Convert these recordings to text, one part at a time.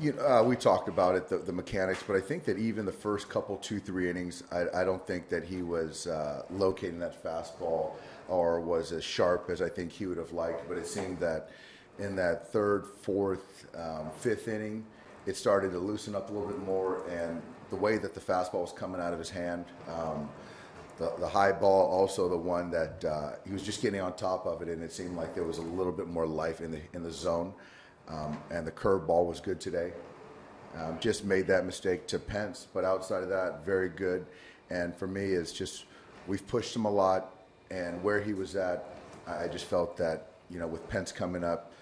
We talked about it, the mechanics, but I think that even the first couple, 2, 3 innings, I don't think that he was locating that fastball or was as sharp as I think he would have liked. But it seemed that in that third, fourth, fifth inning, it started to loosen up a little bit more, and the way that the fastball was coming out of his hand, the high ball, also the one that he was just getting on top of it, and it seemed like there was a little bit more life in the zone. And the curveball was good today. Just made that mistake to Pence, but outside of that, very good. And for me, it's just we've pushed him a lot, and where he was at, I just felt that with Pence coming up,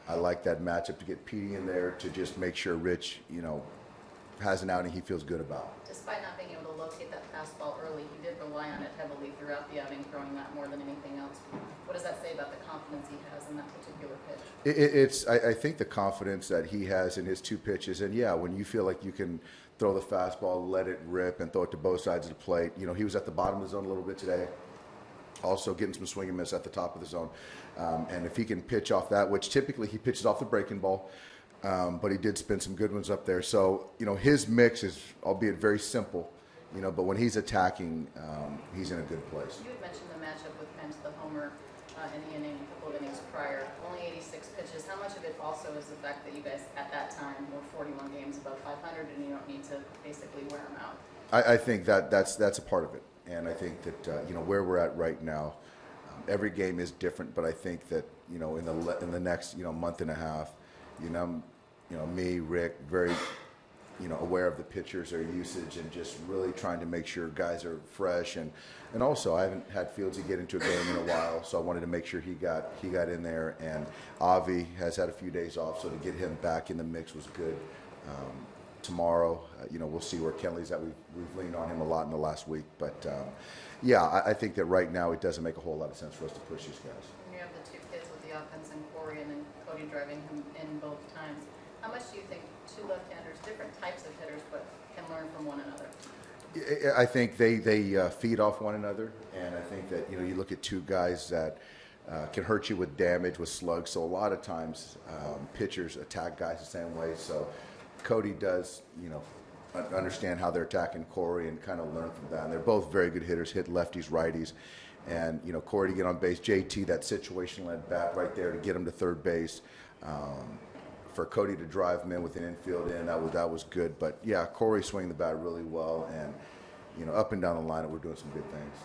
I like that matchup to get Petey in there to just make sure Rich has an outing he feels good about. Despite not being able to locate that fastball early, he did rely on it heavily throughout the outing, throwing that more than anything else. What does that say about the confidence he has in that particular pitch? I think the confidence that he has in his 2 pitches, and yeah, when you feel like you can throw the fastball, let it rip, and throw it to both sides of the plate. He was at the bottom of the zone a little bit today, also getting some swing and miss at the top of the zone. And if he can pitch off that, which typically he pitches off the breaking ball, but he did spin some good ones up there. So, his mix is, albeit very simple, but when he's attacking, he's in a good place. You had mentioned the matchup with Pence, the homer in the inning, a couple of innings prior, only 86 pitches. How much of it also is the fact that you guys at that time were 41 games above 500 and you don't need to basically wear them out? I think that's a part of it. And I think that, where we're at right now, every game is different, but I think that, in the next, month and a half, me, Rick, very, aware of the pitchers, their usage, and just really trying to make sure guys are fresh. And also, I haven't had Fieldsy get into a game in a while, so I wanted to make sure he got in there. And Avi has had a few days off, so to get him back in the mix was good. Tomorrow, we'll see where Kenley's at. We've leaned on him a lot in the last week. But, I think that right now it doesn't make a whole lot of sense for us to push these guys. And you have the 2 kids with the offense and Corey and then Cody driving him in both times. How much do you think 2 left-handers, different types of hitters, but can learn from one another? I think they feed off one another. And I think that, you look at 2 guys that can hurt you with damage, with slugs. So a lot of times pitchers attack guys the same way. So Cody does, understand how they're attacking Corey and kind of learn from that. And they're both very good hitters, hit lefties, righties. And, Corey to get on base, JT, that situational at bat right there to get him to third base. For Cody to drive him in with an infield in, that was good. But, yeah, Corey swinging the bat really well. And, up and down the line, we're doing some good things.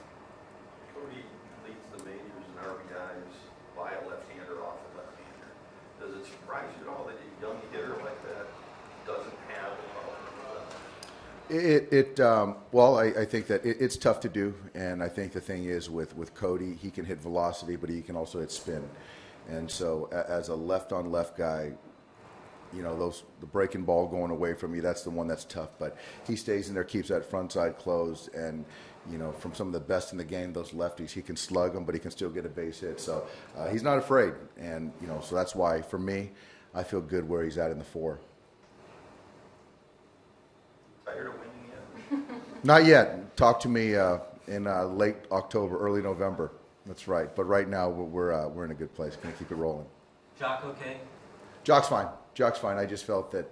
Cody leads the majors in RBIs by a left-hander off a left-hander. Does it surprise you at all that a young hitter like that doesn't have I think that it's tough to do, and I think the thing is with Cody, he can hit velocity, but he can also hit spin, and so as a left-on-left guy, the breaking ball going away from you, that's the one that's tough, but he stays in there, keeps that front side closed, and from some of the best in the game, those lefties, he can slug them, but he can still get a base hit, so he's not afraid, and so that's why for me, I feel good where he's at in the 4. tired of winning yet? Not yet. Talk to me in late October, early November. That's right. But right now we're in a good place. Going to keep it rolling. Jock okay? Jock's fine. Jock's fine. I just felt that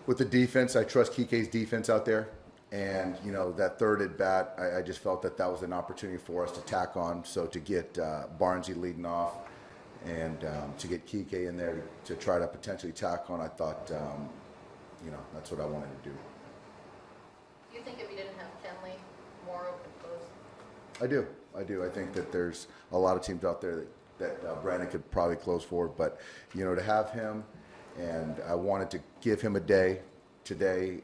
with the defense, I trust Kike's defense out there, and that third at bat, I just felt that was an opportunity for us to tack on. So to get Barnesy leading off, and to get Kike in there to try to potentially tack on, I thought that's what I wanted to do. Do you think if you didn't have Kenley, Morrow could close? I do. I think that there's a lot of teams out there that Brandon could probably close for, but to have him, and I wanted to give him a day today,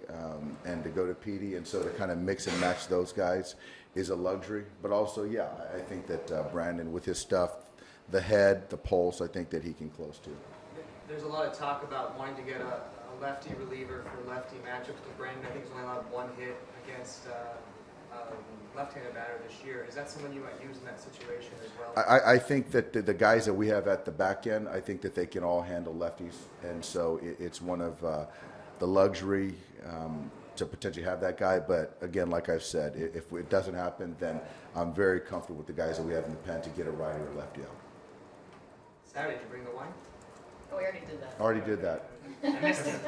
and to go to Petey, and so to kind of mix and match those guys is a luxury. But also, I think that Brandon, with his stuff, the head, the pulse, I think that he can close too. There's a lot of talk about wanting to get a lefty reliever for lefty matchups. But Brandon, I think, has only allowed 1 hit against left-handed batter this year. Is that someone you might use in that situation as well? I think that the guys that we have at the back end, I think that they can all handle lefties, and so it's one of the luxury to potentially have that guy. But again, like I've said, if it doesn't happen, then I'm very comfortable with the guys that we have in the pen to get a righty or lefty out. Saturday, did you bring the wine? Oh, we already did that. Already did that. I missed it.